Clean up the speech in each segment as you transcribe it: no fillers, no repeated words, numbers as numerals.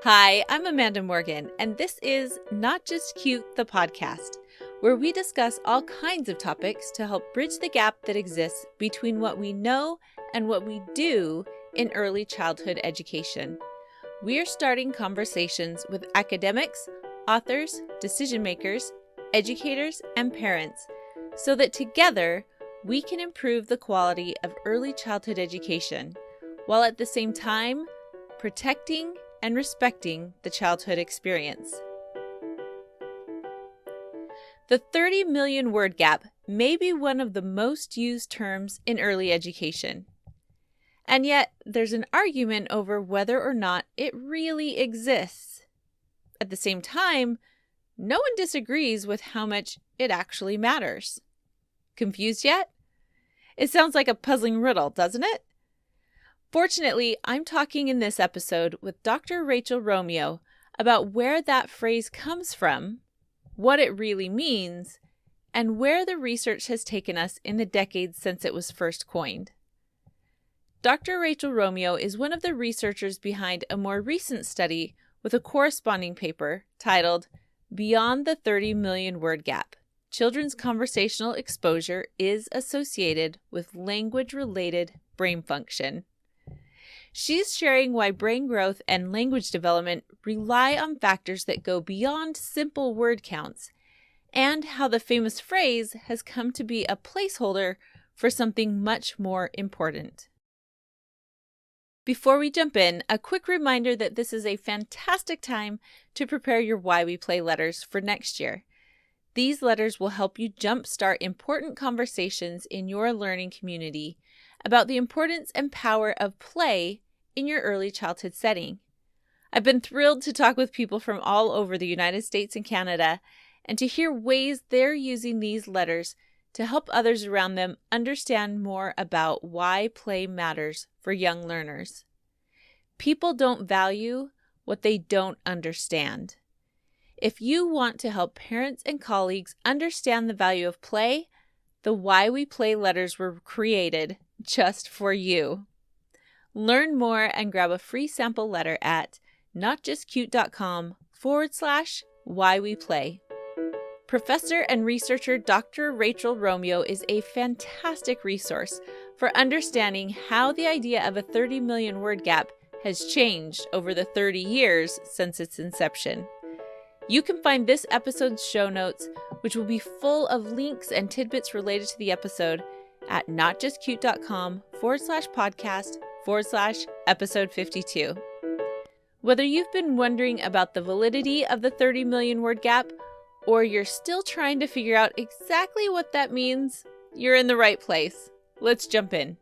Hi, I'm Amanda Morgan, and this is Not Just Cute, the podcast, where we discuss all kinds of topics to help bridge the gap that exists between what we know and what we do in early childhood education. We are starting conversations with academics, authors, decision makers, educators, and parents so that together we can improve the quality of early childhood education while at the same time protecting and respecting the childhood experience. The 30 million word gap may be one of the most used terms in early education. And yet, there's an argument over whether or not it really exists. At the same time, no one disagrees with how much it actually matters. Confused yet? It sounds like a puzzling riddle, doesn't it? Fortunately, I'm talking in this episode with Dr. Rachel Romeo about where that phrase comes from, what it really means, and where the research has taken us in the decades since it was first coined. Dr. Rachel Romeo is one of the researchers behind a more recent study with a corresponding paper titled Beyond the 30 Million Word Gap, Children's Conversational Exposure is Associated with Language-Related Brain Function. She's sharing why brain growth and language development rely on factors that go beyond simple word counts, and how the famous phrase has come to be a placeholder for something much more important. Before we jump in, a quick reminder that this is a fantastic time to prepare your Why We Play letters for next year. These letters will help you jumpstart important conversations in your learning community about the importance and power of play in your early childhood setting. I've been thrilled to talk with people from all over the United States and Canada and to hear ways they're using these letters to help others around them understand more about why play matters for young learners. People don't value what they don't understand. If you want to help parents and colleagues understand the value of play, the Why We Play letters were created just for you. Learn more and grab a free sample letter at notjustcute.com/whyweplay. Professor and researcher Dr. Rachel Romeo is a fantastic resource for understanding how the idea of a 30 million word gap has changed over the 30 years since its inception. You can find this episode's show notes, which will be full of links and tidbits related to the episode, at notjustcute.com/podcast/episode 52. Whether you've been wondering about the validity of the 30 million word gap, or you're still trying to figure out exactly what that means, you're in the right place. Let's jump in.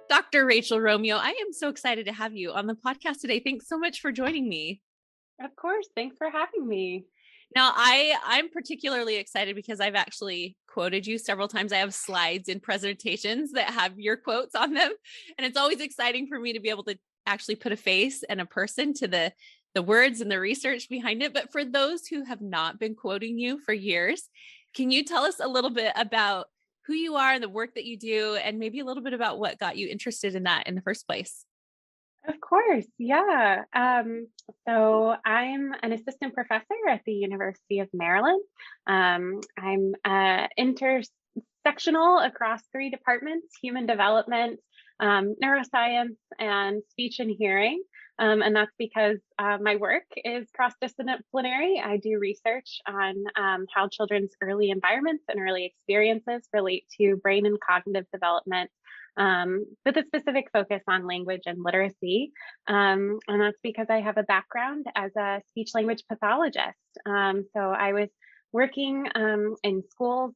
Dr. Rachel Romeo, I am so excited to have you on the podcast today. Thanks so much for joining me. Of course. Thanks for having me. Now, I'm particularly excited because I've actually quoted you several times. I have slides in presentations that have your quotes on them. And it's always exciting for me to be able to actually put a face and a person to the words and the research behind it. But for those who have not been quoting you for years, can you tell us a little bit about who you are and the work that you do, and maybe a little bit about what got you interested in that in the first place? Of course. Yeah. So I'm an assistant professor at the University of Maryland. I'm intersectional across 3 departments: human development, neuroscience, and speech and hearing. And that's because my work is cross-disciplinary. I do research on how children's early environments and early experiences relate to brain and cognitive development, with a specific focus on language and literacy. And that's because I have a background as a speech language pathologist. So I was working in schools,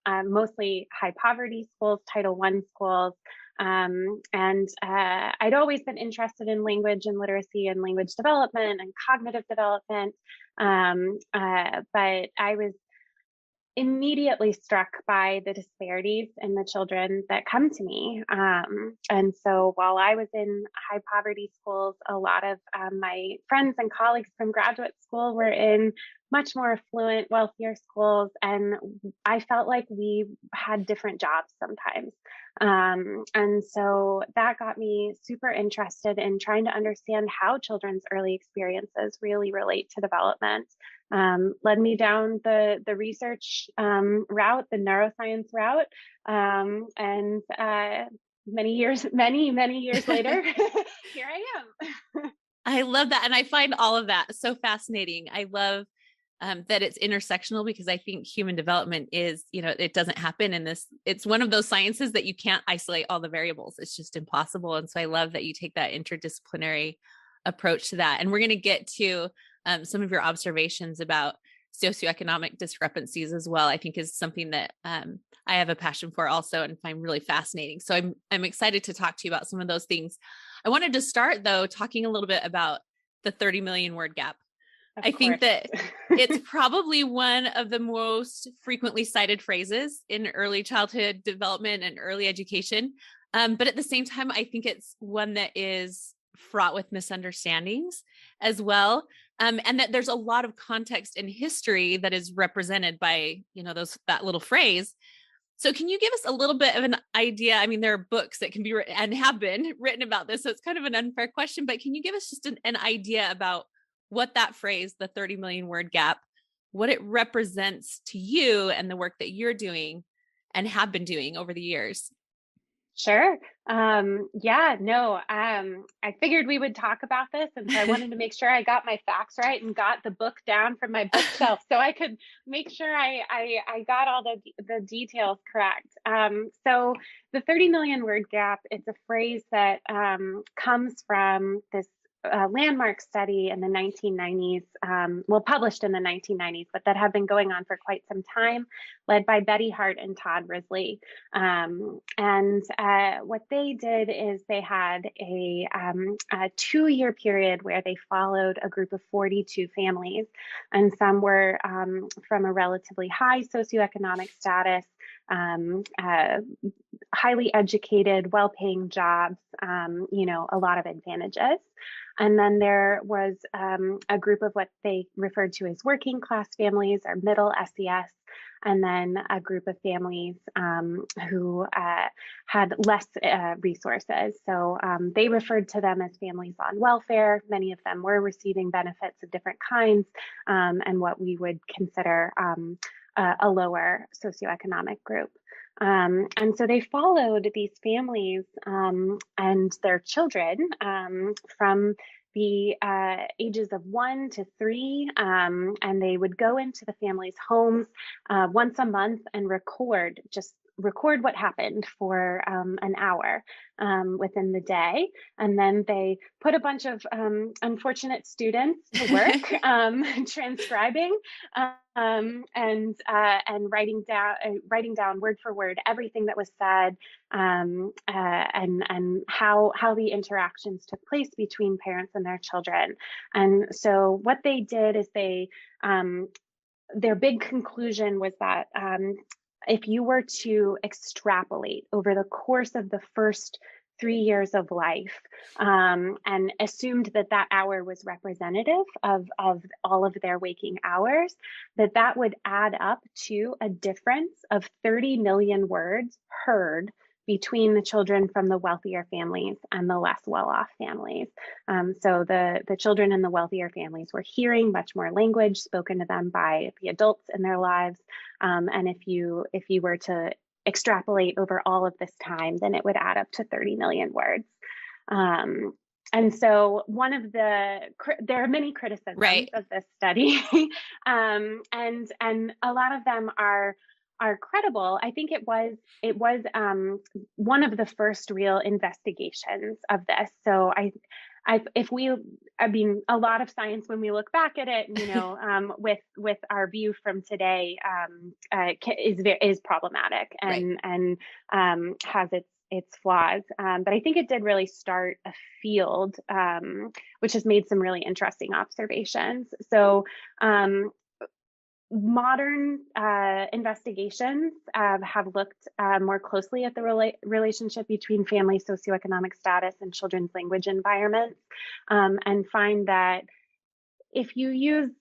mostly high poverty schools, Title I schools. And I'd always been interested in language and literacy and language development and cognitive development. But I was immediately struck by the disparities in the children that come to me. And so while I was in high poverty schools, a lot of my friends and colleagues from graduate school were in much more affluent, wealthier schools. And I felt like we had different jobs sometimes. And so that got me super interested in trying to understand how children's early experiences really relate to development. Led me down the research route, the neuroscience route, and many years later, here I am. I love that. And I find all of that so fascinating. I love that it's intersectional, because I think human development is, it doesn't happen in this. It's one of those sciences that you can't isolate all the variables. It's just impossible. And so I love that you take that interdisciplinary approach to that. And we're going to get to some of your observations about socioeconomic discrepancies as well. I think is something that I have a passion for also and find really fascinating. So I'm excited to talk to you about some of those things. I wanted to start though, talking a little bit about the 30 million word gap. I think that it's probably one of the most frequently cited phrases in early childhood development and early education. But at the same time, I think it's one that is fraught with misunderstandings as well. And that there's a lot of context and history that is represented by, that little phrase. So can you give us a little bit of an idea? I mean, there are books that can be written and have been written about this, so it's kind of an unfair question, but can you give us just an idea about what that phrase, the 30 million word gap, what it represents to you and the work that you're doing and have been doing over the years? Sure. Yeah, no, I figured we would talk about this. And so I wanted to make sure I got my facts right and got the book down from my bookshelf so I could make sure I got all the details correct. So the 30 million word gap, it's a phrase that comes from this landmark study in the 1990s, published in the 1990s, but that had been going on for quite some time, led by Betty Hart and Todd Risley. And what they did is they had a 2-year period where they followed a group of 42 families, and some were from a relatively high socioeconomic status, highly educated, well-paying jobs, a lot of advantages. And then there was a group of what they referred to as working class families or middle SES, and then a group of families who had less resources. So they referred to them as families on welfare. Many of them were receiving benefits of different kinds, and what we would consider a lower socioeconomic group. And so they followed these families and their children from the ages of 1 to 3, and they would go into the families' homes once a month and record what happened for an hour within the day. And then they put a bunch of unfortunate students to work transcribing and writing down word for word everything that was said, and how the interactions took place between parents and their children. And so what they did is their big conclusion was that if you were to extrapolate over the course of the first 3 years of life, and assumed that hour was representative of all of their waking hours, that would add up to a difference of 30 million words heard between the children from the wealthier families and the less well-off families. So the children in the wealthier families were hearing much more language spoken to them by the adults in their lives. And if you were to extrapolate over all of this time, then it would add up to 30 million words. And so there are many criticisms of this study, and a lot of them are credible. I think it was one of the first real investigations of this. So a lot of science, when we look back at it, with our view from today, is problematic and has its flaws. But I think it did really start a field, which has made some really interesting observations. So modern investigations have looked more closely at the relationship between family socioeconomic status and children's language environments, and find that if you use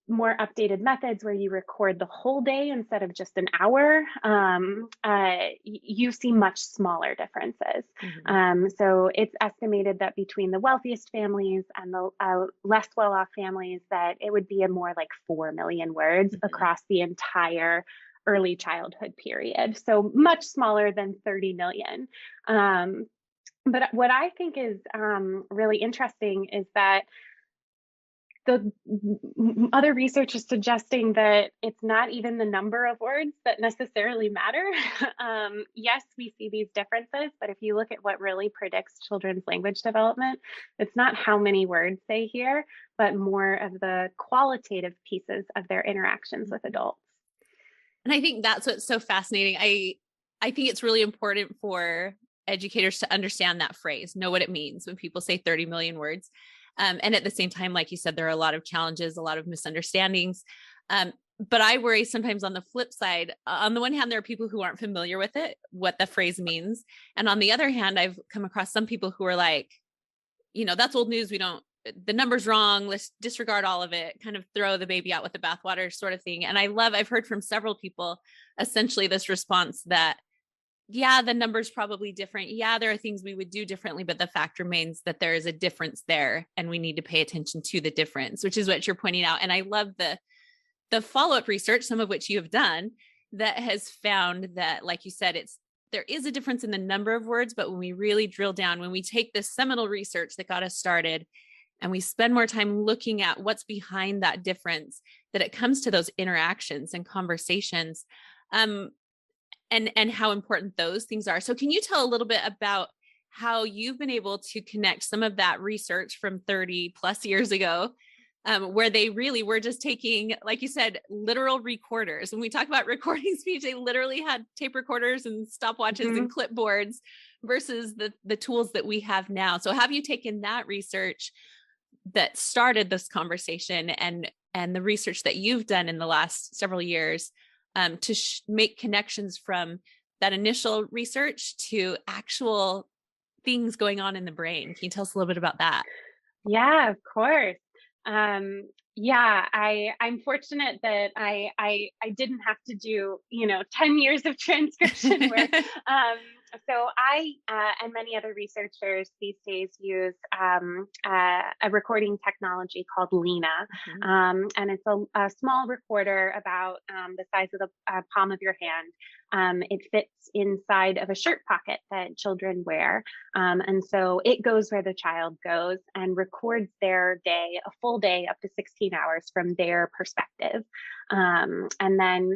more updated methods where you record the whole day instead of just an hour, you see much smaller differences. So it's estimated that between the wealthiest families and the less well-off families, that it would be a more like 4 million words across the entire early childhood period. So much smaller than 30 million. But what I think is really interesting is that the other research is suggesting that it's not even the number of words that necessarily matter. Yes, we see these differences, but if you look at what really predicts children's language development, it's not how many words they hear, but more of the qualitative pieces of their interactions with adults. And I think that's what's so fascinating. I think it's really important for educators to understand that phrase, know what it means when people say 30 million words. And at the same time, like you said, there are a lot of challenges, a lot of misunderstandings. But I worry sometimes on the flip side, on the one hand, there are people who aren't familiar with it, what the phrase means. And on the other hand, I've come across some people who are like, that's old news. The number's wrong. Let's disregard all of it, kind of throw the baby out with the bathwater sort of thing. And I've heard from several people, essentially this response that, yeah, the number's probably different. Yeah, there are things we would do differently, but the fact remains that there is a difference there and we need to pay attention to the difference, which is what you're pointing out. And I love the follow-up research, some of which you have done, that has found that, like you said, there is a difference in the number of words, but when we really drill down, when we take this seminal research that got us started and we spend more time looking at what's behind that difference, that it comes to those interactions and conversations. And how important those things are. So can you tell a little bit about how you've been able to connect some of that research from 30 plus years ago, where they really were just taking, like you said, literal recorders. When we talk about recording speech, they literally had tape recorders and stopwatches and clipboards versus the tools that we have now. So have you taken that research that started this conversation and the research that you've done in the last several years to make connections from that initial research to actual things going on in the brain? Can you tell us a little bit about that? Yeah, of course. I'm fortunate that I didn't have to do 10 years of transcription work. So I and many other researchers these days use a recording technology called 𝐅𝐫𝐞𝐞, and it's a small recorder about the size of the palm of your hand. It fits inside of a shirt pocket that children wear, and so it goes where the child goes and records their day, a full day, up to 16 hours from their perspective. And then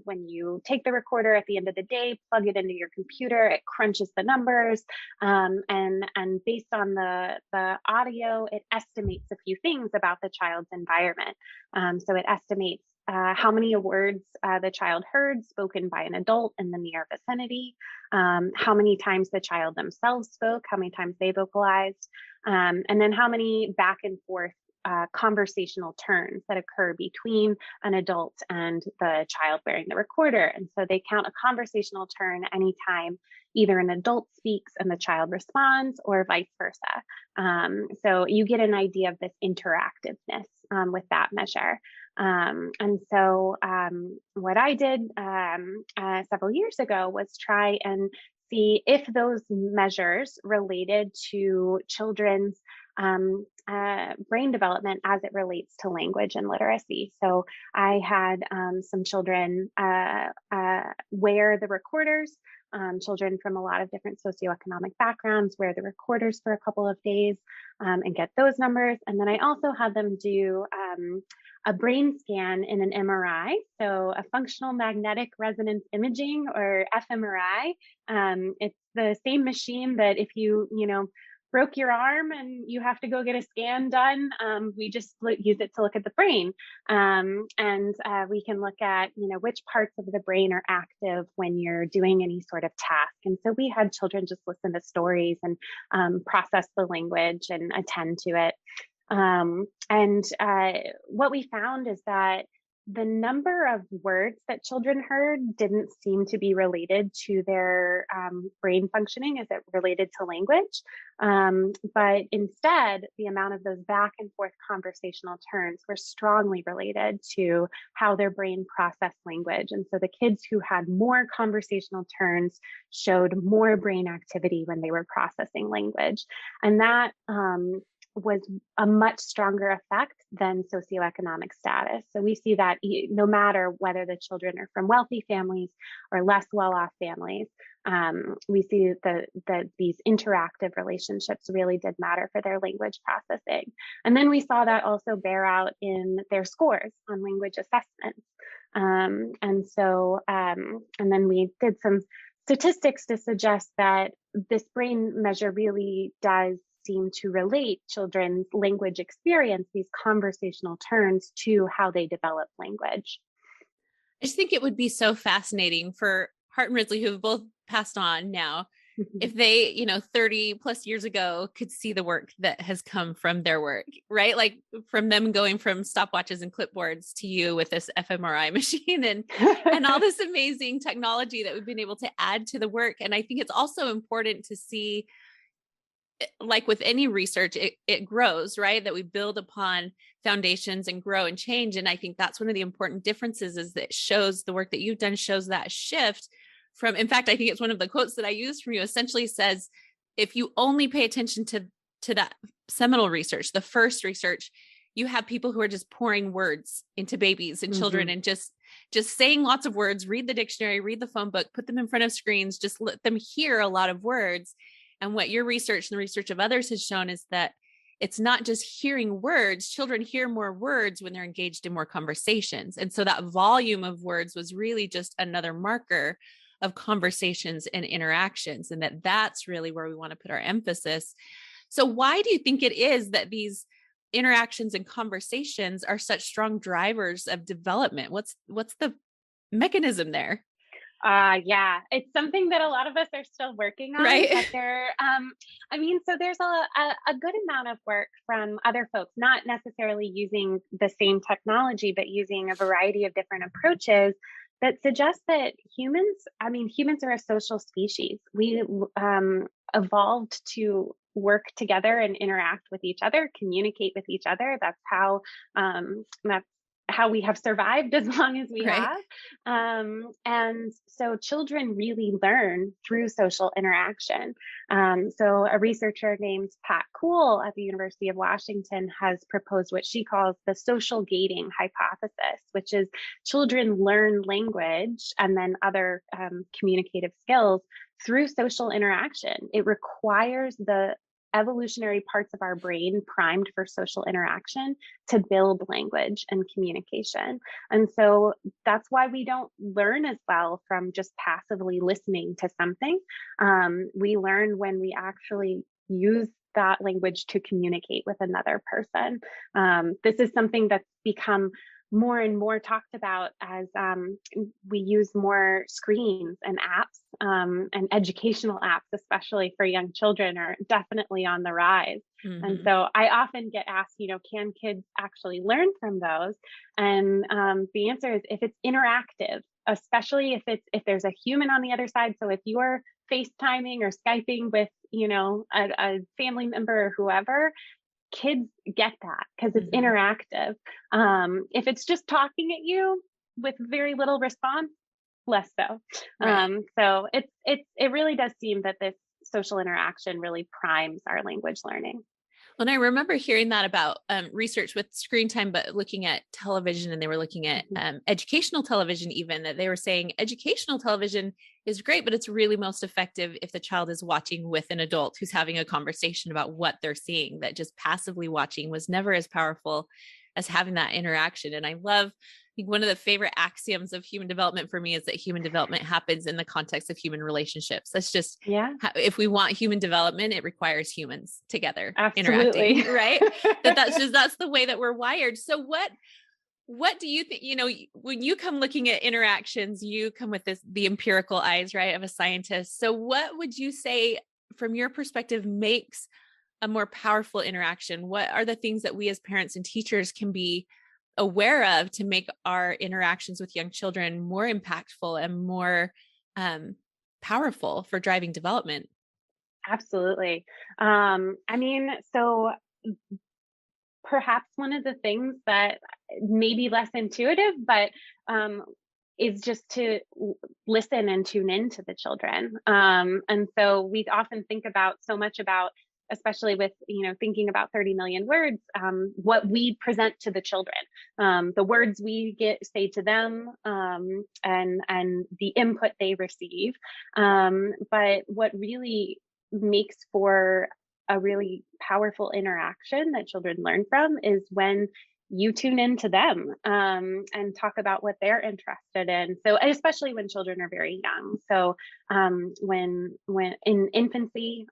when you take the recorder at the end of the day, plug it into your computer, it crunches the numbers, and based on the audio, it estimates a few things about the child's environment. So it estimates how many words the child heard spoken by an adult in the near vicinity, how many times the child themselves spoke, how many times they vocalized, and then how many back and forth conversational turns that occur between an adult and the child wearing the recorder. And so they count a conversational turn anytime either an adult speaks and the child responds, or vice versa. So you get an idea of this interactiveness with that measure. And so what I did several years ago was try and see if those measures related to children's brain development as it relates to language and literacy. So I had some children wear the recorders, children from a lot of different socioeconomic backgrounds wear the recorders for a couple of days and get those numbers. And then I also had them do a brain scan in an MRI, so a functional magnetic resonance imaging, or fMRI. It's the same machine that if you broke your arm and you have to go get a scan done, we just use it to look at the brain. And we can look at, which parts of the brain are active when you're doing any sort of task. And so we had children just listen to stories and process the language and attend to it. And what we found is that the number of words that children heard didn't seem to be related to their brain functioning as it related to language. But instead, the amount of those back and forth conversational turns were strongly related to how their brain processed language. And so the kids who had more conversational turns showed more brain activity when they were processing language. And that was a much stronger effect than socioeconomic status. So we see that no matter whether the children are from wealthy families or less well-off families, we see that these interactive relationships really did matter for their language processing. And then we saw that also bear out in their scores on language assessments. And then we did some statistics to suggest that this brain measure really does seem to relate children's language experience, these conversational turns, to how they develop language. I just think it would be so fascinating for Hart and Ridley, who have both passed on now, if they, 30 plus years ago could see the work that has come from their work, right? Like from them going from stopwatches and clipboards to you with this fMRI machine and all this amazing technology that we've been able to add to the work. And I think it's also important to see, like with any research, it grows, right? That we build upon foundations and grow and change. And I think that's one of the important differences, is that it shows the work that you've done shows that shift from, in fact, I think it's one of the quotes that I used from you, essentially says, if you only pay attention to that seminal research, the first research, you have people who are just pouring words into babies and children and just saying lots of words, read the dictionary, read the phone book, put them in front of screens, just let them hear a lot of words. And what your research and the research of others has shown is that it's not just hearing words. Children hear more words when they're engaged in more conversations. And so that volume of words was really just another marker of conversations and interactions, and that's really where we want to put our emphasis. So why do you think it is that these interactions and conversations are such strong drivers of development? What's the mechanism there? Yeah, it's something that a lot of us are still working on. Right. But so there's a good amount of work from other folks, not necessarily using the same technology, but using a variety of different approaches that suggest that humans are a social species. We evolved to work together and interact with each other, communicate with each other. That's how we have survived as long as we have. And so children really learn through social interaction. So a researcher named 𝐅𝐫𝐞𝐞 at the University of Washington has proposed what she calls the social gating hypothesis, which is children learn language and then other communicative skills through social interaction. It requires the evolutionary parts of our brain primed for social interaction to build language and communication. And so that's why we don't learn as well from just passively listening to something. We learn when we actually use that language to communicate with another person. This is something that's become more and more talked about as we use more screens and apps, and educational apps, especially for young children, are definitely on the rise. And so I often get asked, can kids actually learn from those? And the answer is, if it's interactive, especially if there's a human on the other side. So if you're FaceTiming or Skyping with, a family member or whoever, kids get that because it's interactive. If it's just talking at you with very little response, less so. Right. So it really does seem that this social interaction really primes our language learning. And I remember hearing that about research with screen time, but looking at television, and they were looking at educational television, even, that they were saying educational television is great, but it's really most effective if the child is watching with an adult who's having a conversation about what they're seeing, that just passively watching was never as powerful as having that interaction. And I think one of the favorite axioms of human development for me is that human development happens in the context of human relationships. That's just, if we want human development, it requires humans together interacting, right? That's the way that we're wired. So what do you think, when you come looking at interactions, you come with the empirical eyes, right, of a scientist. So what would you say from your perspective makes a more powerful interaction? What are the things that we as parents and teachers can be aware of to make our interactions with young children more impactful and more powerful for driving development? Absolutely. I mean, so perhaps one of the things that may be less intuitive, but is just to listen and tune in to the children. And so we often think about so much about, especially with, thinking about 30 million words, what we present to the children, the words we say to them, and the input they receive. But what really makes for a really powerful interaction that children learn from is when you tune into them, and talk about what they're interested in. So, especially when children are very young. So, when in infancy,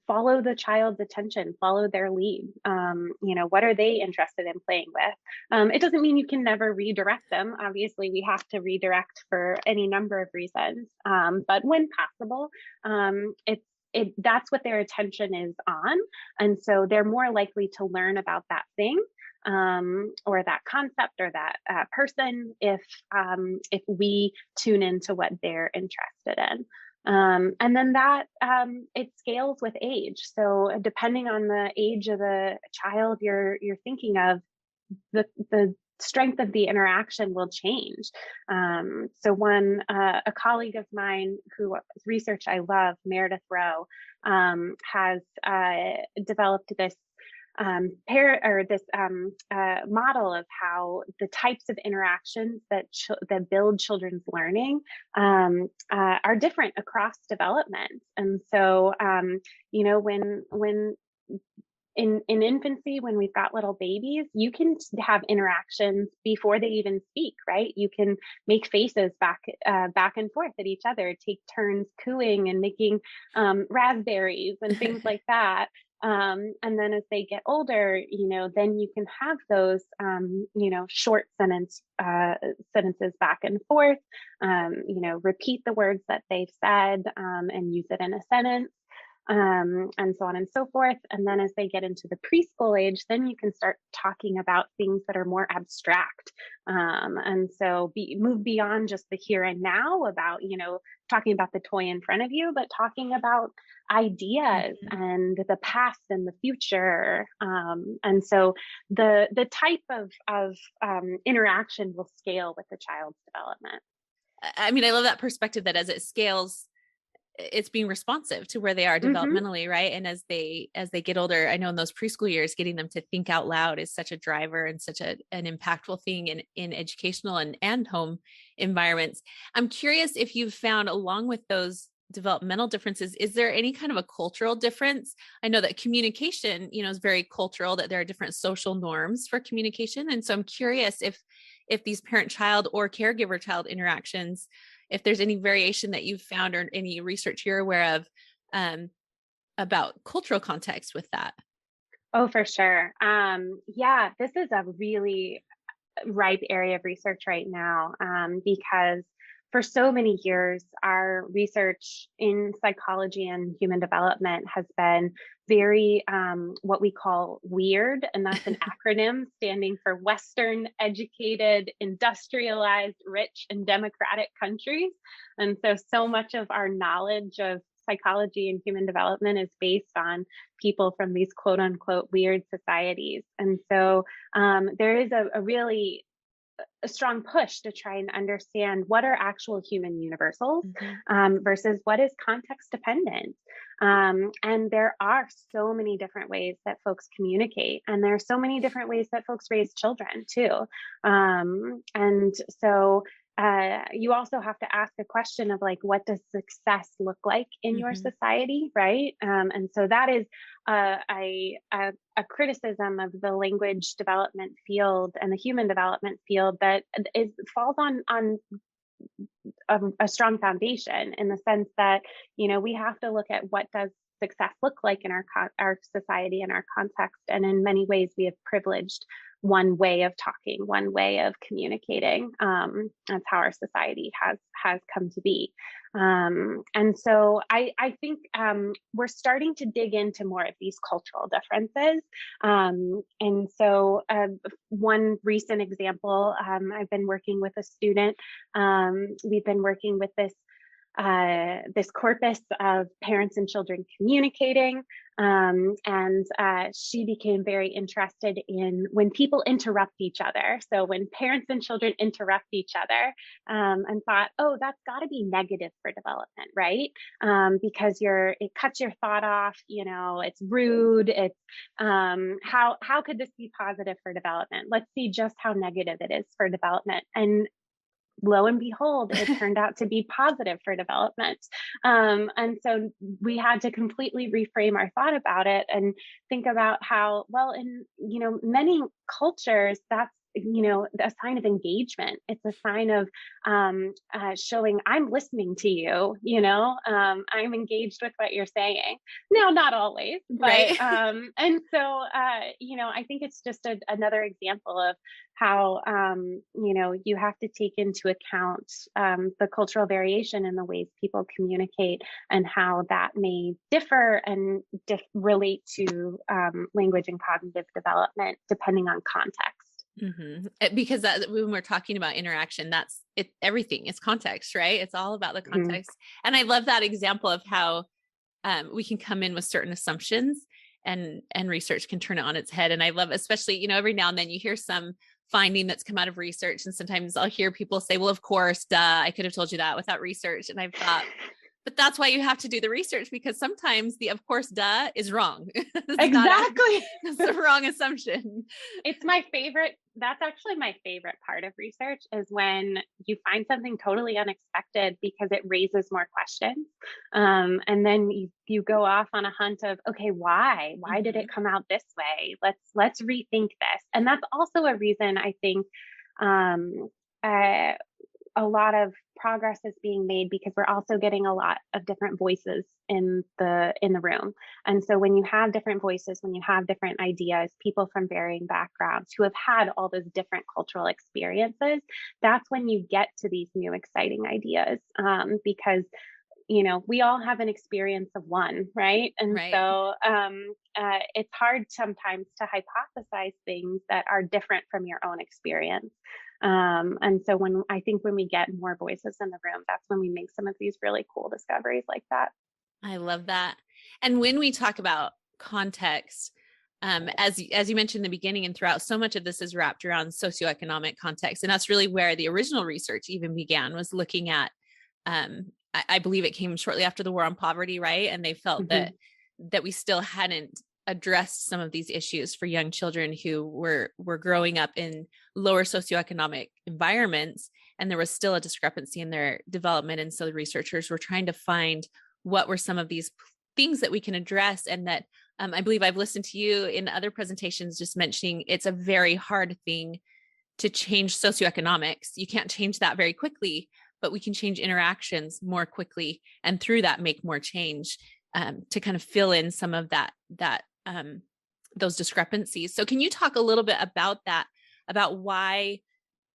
follow the child's attention, follow their lead. What are they interested in playing with? It doesn't mean you can never redirect them. Obviously, we have to redirect for any number of reasons. But when possible, that's what their attention is on. And so they're more likely to learn about that thing, or that concept, or that person, if we tune into what they're interested in. And then that it scales with age. So depending on the age of the child you're thinking of, the strength of the interaction will change. So a colleague of mine who research I love, Meredith Rowe, has developed this model of how the types of interactions that build children's learning are different across development. And so, when in infancy, when we've got little babies, you can have interactions before they even speak, right? You can make faces back and forth at each other, take turns cooing and making raspberries and things like that. And then as they get older, then you can have those, short sentences back and forth, repeat the words that they've said, and use it in a sentence. And so on and so forth. And then as they get into the preschool age, then you can start talking about things that are more abstract. And so move beyond just the here and now about, talking about the toy in front of you, but talking about ideas and the past and the future. And so the type of interaction will scale with the child's development. I mean, I love that perspective that as it scales, it's being responsive to where they are developmentally, right? And as they get older, I know in those preschool years, getting them to think out loud is such a driver and such an impactful thing in educational and home environments. I'm curious if you've found, along with those developmental differences, is there any kind of a cultural difference? I know that communication, is very cultural, that there are different social norms for communication. And so I'm curious if these parent-child or caregiver-child interactions, if there's any variation that you've found or any research you're aware of about cultural context with that. Oh, for sure. Yeah, this is a really ripe area of research right now, because for so many years, our research in psychology and human development has been very what we call WEIRD, and that's an acronym standing for Western educated, industrialized, rich, and democratic countries. And so much of our knowledge of psychology and human development is based on people from these quote unquote weird societies. And so there is a really strong push to try and understand what are actual human universals versus what is context dependent. And there are so many different ways that folks communicate, and there are so many different ways that folks raise children too. And so you also have to ask a question of like, what does success look like in your society, right? And so that is a criticism of the language development field and the human development field that falls on a strong foundation, in the sense that, we have to look at what does success look like in our society and our context. And in many ways, we have privileged one way of talking, one way of communicating. That's how our society has come to be. And so I think we're starting to dig into more of these cultural differences. And so one recent example, I've been working with a student. We've been working with this corpus of parents and children communicating. And she became very interested in when people interrupt each other. So when parents and children interrupt each other, and thought, oh, that's got to be negative for development, right? Because it cuts your thought off. It's rude. It's how could this be positive for development? Let's see just how negative it is for development. And lo and behold, it turned out to be positive for development. And so we had to completely reframe our thought about it and think about how, well, in, many cultures, that's, a sign of engagement. It's a sign of showing I'm listening to you, I'm engaged with what you're saying. Now, not always, but, right. And so, I think it's just another example of how, you have to take into account the cultural variation in the ways people communicate and how that may differ and relate to language and cognitive development depending on context. Mm-hmm. Because when we're talking about interaction, that's it. Everything is context, right? It's all about the context. Mm-hmm. And I love that example of how we can come in with certain assumptions and research can turn it on its head. And I love, especially, every now and then you hear some finding that's come out of research. And sometimes I'll hear people say, well, of course, duh, I could have told you that without research. And I've thought, but that's why you have to do the research, because sometimes the of course, duh is wrong. Exactly. That's the wrong assumption. It's my favorite. That's actually my favorite part of research is when you find something totally unexpected because it raises more questions. And then you go off on a hunt of, okay, why did it come out this way? Let's rethink this. And that's also a reason I think, a lot of progress is being made because we're also getting a lot of different voices in the room. And so when you have different voices, when you have different ideas, people from varying backgrounds who have had all those different cultural experiences, that's when you get to these new exciting ideas. Because we all have an experience of one, right? And right. So it's hard sometimes to hypothesize things that are different from your own experience. And so when we get more voices in the room, that's when we make some of these really cool discoveries like that. I love that. And when we talk about context, as you mentioned in the beginning and throughout, so much of this is wrapped around socioeconomic context. And that's really where the original research even began, was looking at, I believe it came shortly after the war on poverty, right? And they felt that we still hadn't addressed some of these issues for young children who were growing up in lower socioeconomic environments, and there was still a discrepancy in their development. And so the researchers were trying to find what were some of these things that we can address. And that I believe I've listened to you in other presentations just mentioning it's a very hard thing to change socioeconomics. You can't change that very quickly, but we can change interactions more quickly, and through that make more change to kind of fill in some of that those discrepancies. So can you talk a little bit about that, about why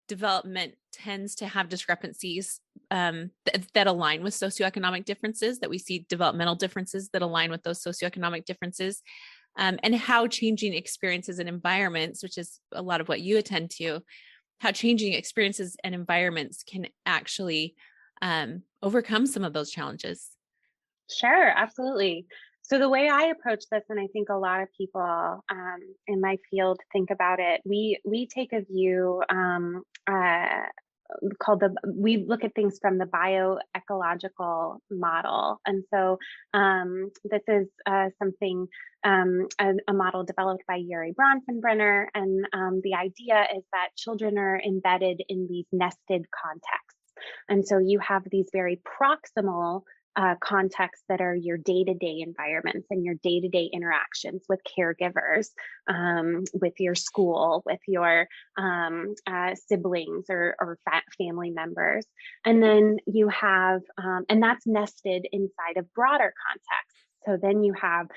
development tends to have discrepancies that align with socioeconomic differences, that we see developmental differences that align with those socioeconomic differences, and how changing experiences and environments, which is a lot of what you attend to, how changing experiences and environments can actually overcome some of those challenges? Sure, absolutely. So the way I approach this, and I think a lot of people in my field think about it, we take a view we look at things from the bioecological model. And so this is something, a model developed by 𝐅𝐫𝐞𝐞. And the idea is that children are embedded in these nested contexts. And so you have these very proximal contexts that are your day-to-day environments and your day-to-day interactions with caregivers, with your school, with your siblings or family members. And then you have, and that's nested inside of broader contexts. So then you have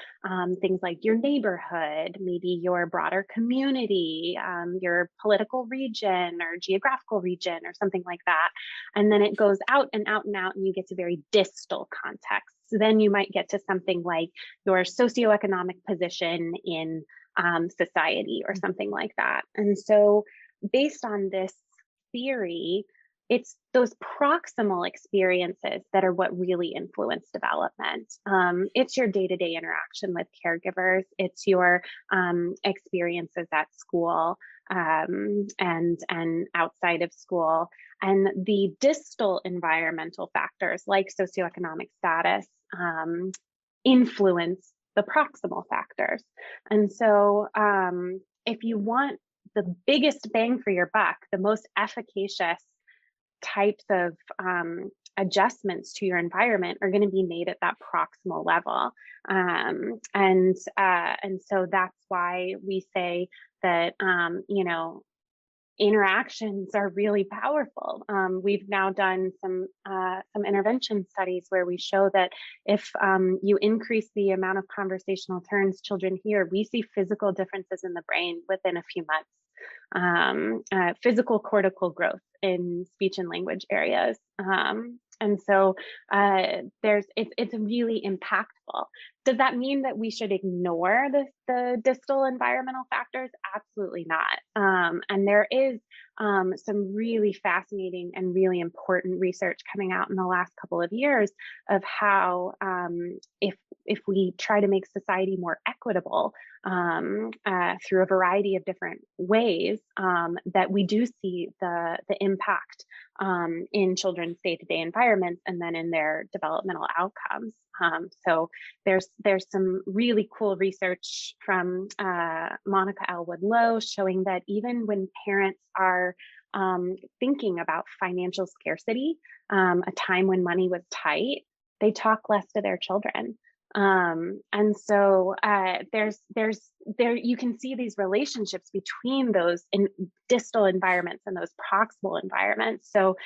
things like your neighborhood, maybe your broader community, your political region or geographical region or something like that. And then it goes out and out and out, and you get to very distal contexts. So then you might get to something like your socioeconomic position in society or something like that. And so based on this theory, it's those proximal experiences that are what really influence development. It's your day-to-day interaction with caregivers. It's your experiences at school and outside of school. And the distal environmental factors like socioeconomic status influence the proximal factors. And so if you want the biggest bang for your buck, the most efficacious types of adjustments to your environment are going to be made at that proximal level. And so that's why we say that, interactions are really powerful. We've now done some intervention studies where we show that if you increase the amount of conversational turns children hear, we see physical differences in the brain within a few months. Physical cortical growth in speech and language areas. And so it's really impactful. Does that mean that we should ignore the distal environmental factors? Absolutely not. And there is some really fascinating and really important research coming out in the last couple of years of how if we try to make society more equitable through a variety of different ways, that we do see the impact in children's day-to-day environments and then in their developmental outcomes. So there's some really cool research from Monica Elwood Lowe showing that even when parents are thinking about financial scarcity, a time when money was tight, they talk less to their children. And so you can see these relationships between those distal environments and those proximal environments. So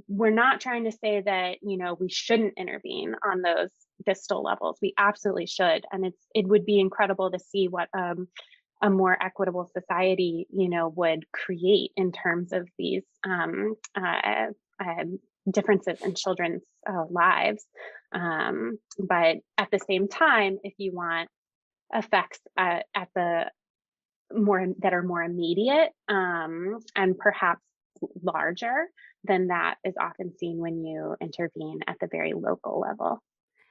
we're not trying to say that, we shouldn't intervene on those distal levels. We absolutely should. And it would be incredible to see what a more equitable society, would create in terms of these differences in children's lives. But at the same time, if you want effects that are more immediate and perhaps larger, then that is often seen when you intervene at the very local level.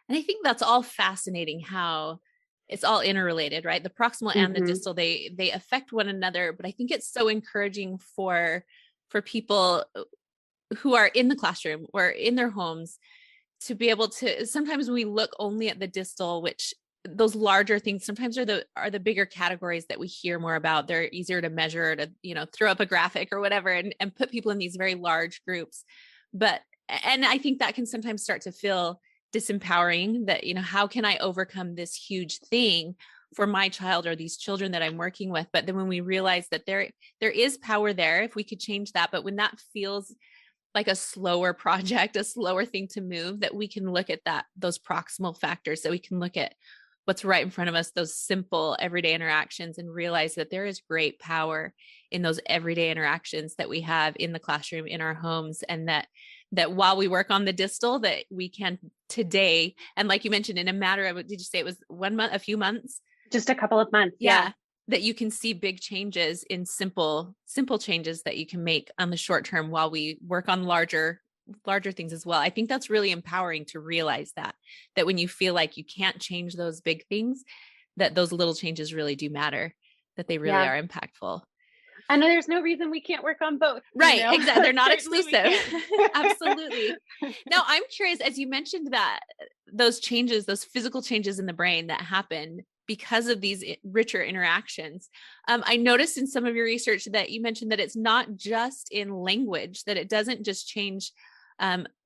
And I think that's all fascinating how it's all interrelated, right? The proximal and the distal, they affect one another. But I think it's so encouraging for people who are in the classroom or in their homes to be able to, sometimes we look only at the distal, which those larger things sometimes are the bigger categories that we hear more about. They're easier to measure, to, throw up a graphic or whatever and put people in these very large groups. And I think that can sometimes start to feel disempowering that, how can I overcome this huge thing for my child or these children that I'm working with? But then when we realize that there is power there, if we could change that, but when that feels like a slower project, a slower thing to move, that we can look at those proximal factors, that we can look at what's right in front of us, those simple everyday interactions, and realize that there is great power in those everyday interactions that we have in the classroom, in our homes. And that while we work on the distal, that we can today, and like you mentioned, in a matter of, did you say it was 1 month, a few months? Just a couple of months. Yeah. That you can see big changes in simple changes that you can make on the short term while we work on larger things as well. I think that's really empowering to realize that when you feel like you can't change those big things, that those little changes really do matter, that they really are impactful. And there's no reason we can't work on both. Right. Exactly. They're not exclusive. Absolutely. Now, I'm curious, as you mentioned that those changes, those physical changes in the brain that happen because of these richer interactions. I noticed in some of your research that you mentioned that it's not just in language, that it doesn't just change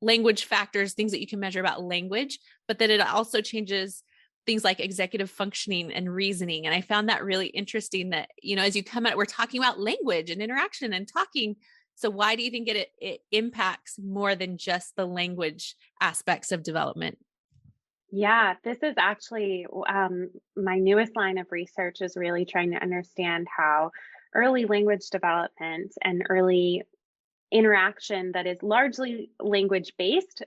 language factors, things that you can measure about language, but that it also changes things like executive functioning and reasoning. And I found that really interesting that, as you come out, we're talking about language and interaction and talking. So why do you think it impacts more than just the language aspects of development? Yeah, this is actually my newest line of research is really trying to understand how early language development and early interaction that is largely language based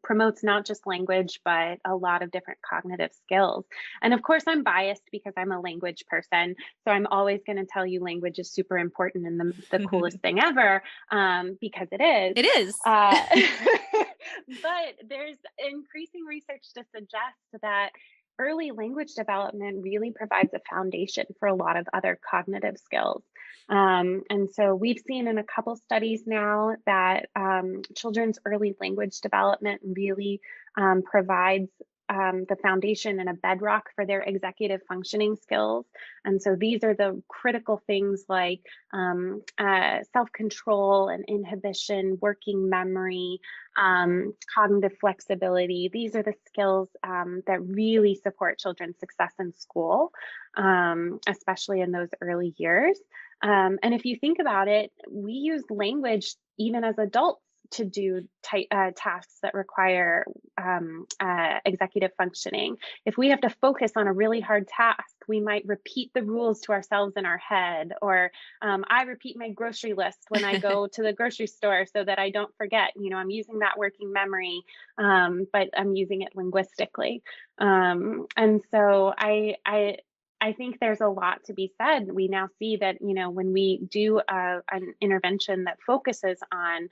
promotes not just language, but a lot of different cognitive skills. And of course, I'm biased because I'm a language person. So I'm always going to tell you language is super important and the coolest thing ever, because it is. It is. Uh, but there's increasing research to suggest that early language development really provides a foundation for a lot of other cognitive skills. And so we've seen in a couple studies now that children's early language development really provides the foundation and a bedrock for their executive functioning skills. And so these are the critical things like self-control and inhibition, working memory, cognitive flexibility. These are the skills that really support children's success in school, especially in those early years. And if you think about it, we use language even as adults to do tasks that require executive functioning. If we have to focus on a really hard task, we might repeat the rules to ourselves in our head, or I repeat my grocery list when I go to the grocery store so that I don't forget. I'm using that working memory, but I'm using it linguistically. And so I think there's a lot to be said. We now see that, when we do an intervention that focuses on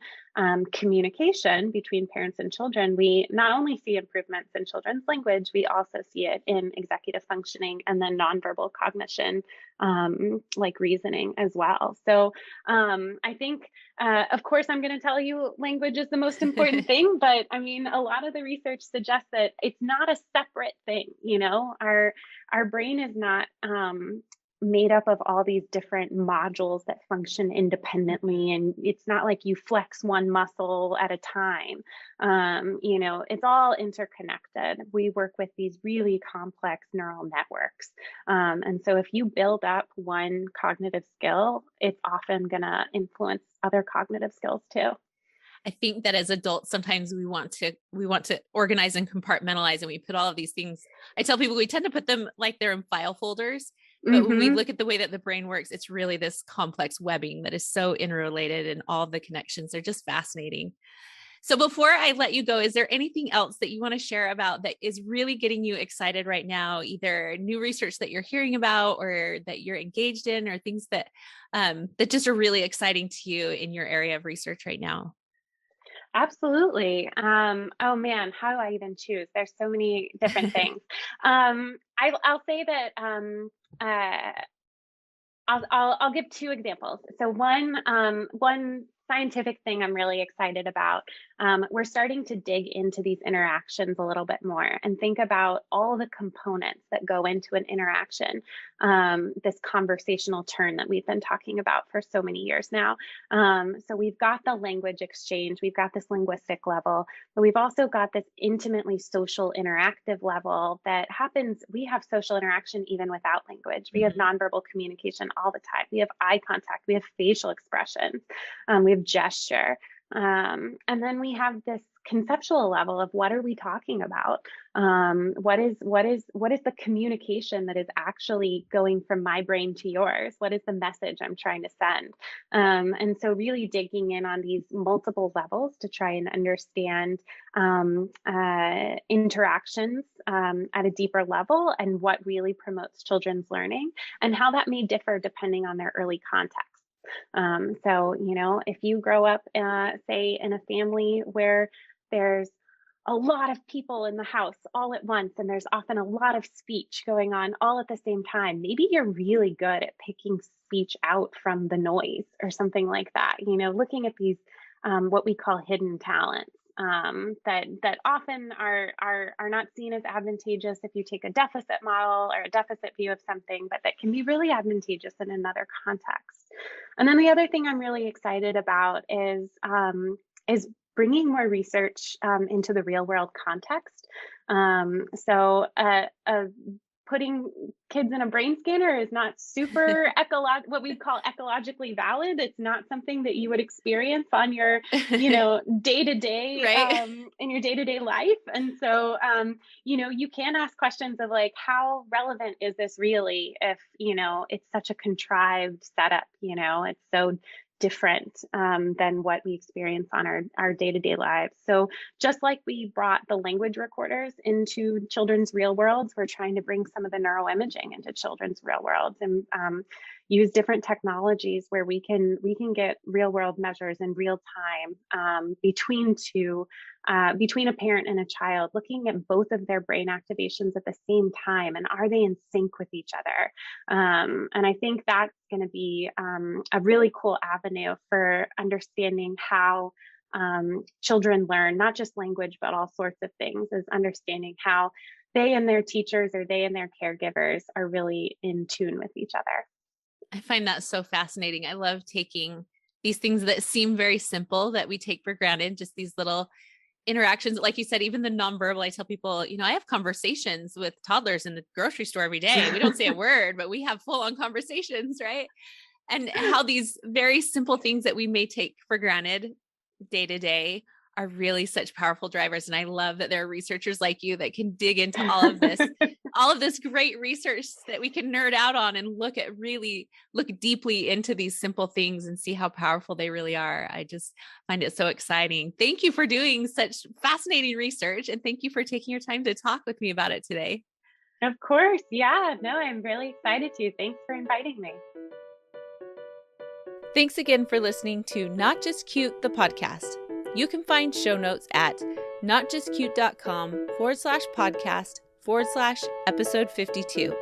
communication between parents and children, we not only see improvements in children's language, we also see it in executive functioning and then nonverbal cognition, like reasoning as well. So I think, of course, I'm going to tell you language is the most important thing, but I mean, a lot of the research suggests that it's not a separate thing. Our brain is not made up of all these different modules that function independently, and it's not like you flex one muscle at a time. It's all interconnected. We work with these really complex neural networks, and so if you build up one cognitive skill, it's often going to influence other cognitive skills too. I think that as adults, sometimes we want to organize and compartmentalize, and we put all of these things. I tell people we tend to put them like they're in file folders, but when we Mm-hmm. look at the way that the brain works, it's really this complex webbing that is so interrelated, and all the connections are just fascinating. So before I let you go, is there anything else that you want to share about that is really getting you excited right now, either new research that you're hearing about or that you're engaged in, or things that just are really exciting to you in your area of research right now? Absolutely. Oh man, how do I even choose? There's so many different things. I'll say that uh, I'll give two examples. So one scientific thing I'm really excited about. We're starting to dig into these interactions a little bit more and think about all the components that go into an interaction. This conversational turn that we've been talking about for so many years now. So we've got the language exchange, we've got this linguistic level, but we've also got this intimately social interactive level that happens. We have social interaction even without language. We have Mhm. nonverbal communication all the time. We have eye contact, we have facial expressions, we have gesture. And then we have this conceptual level of what are we talking about? What is the communication that is actually going from my brain to yours? What is the message I'm trying to send? And so really digging in on these multiple levels to try and understand interactions at a deeper level and what really promotes children's learning and how that may differ depending on their early context. So, if you grow up, say, in a family where there's a lot of people in the house all at once, and there's often a lot of speech going on all at the same time, maybe you're really good at picking speech out from the noise or something like that. Looking at these, what we call hidden talents. That often are not seen as advantageous if you take a deficit model or a deficit view of something, but that can be really advantageous in another context. And then the other thing I'm really excited about is bringing more research into the real world context. So a putting kids in a brain scanner is not super what we call ecologically valid. It's not something that you would experience on your, day to day, Right. in your day to day life. And so, you can ask questions of like, how relevant is this really if, it's such a contrived setup, it's so different than what we experience on our day-to-day lives. So just like we brought the language recorders into children's real worlds, we're trying to bring some of the neuroimaging into children's real worlds and use different technologies where we can get real world measures in real time between a parent and a child, looking at both of their brain activations at the same time, and are they in sync with each other? And I think that's going to be a really cool avenue for understanding how children learn, not just language, but all sorts of things, is understanding how they and their teachers or they and their caregivers are really in tune with each other. I find that so fascinating. I love taking these things that seem very simple that we take for granted, just these little interactions. Like you said, even the nonverbal, I tell people, I have conversations with toddlers in the grocery store every day. We don't say a word, but we have full on conversations, right? And how these very simple things that we may take for granted day to day are really such powerful drivers. And I love that there are researchers like you that can dig into all of this great research that we can nerd out on and look deeply into these simple things and see how powerful they really are. I just find it so exciting. Thank you for doing such fascinating research, and thank you for taking your time to talk with me about it today. Of course. Yeah, no, I'm really excited to. Thanks for inviting me. Thanks again for listening to Not Just Cute, the podcast. You can find show notes at notjustcute.com/podcast/episode 52.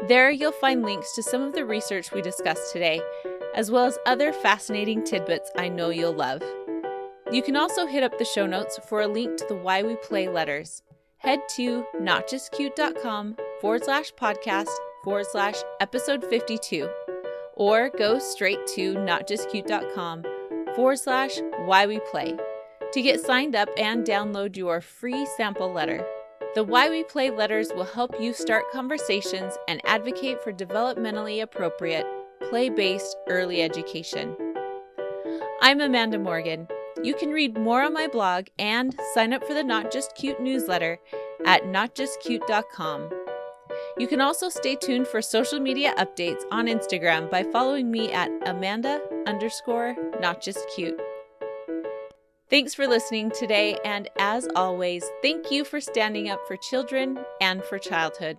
There you'll find links to some of the research we discussed today, as well as other fascinating tidbits I know you'll love. You can also hit up the show notes for a link to the Why We Play letters. Head to notjustcute.com/podcast/episode 52, or go straight to notjustcute.com/whyweplay to get signed up and download your free sample letter. The Why We Play letters will help you start conversations and advocate for developmentally appropriate, play-based early education. I'm Amanda Morgan. You can read more on my blog and sign up for the Not Just Cute newsletter at notjustcute.com. You can also stay tuned for social media updates on Instagram by following me at Amanda_NotJustCute. Thanks for listening today, and as always, thank you for standing up for children and for childhood.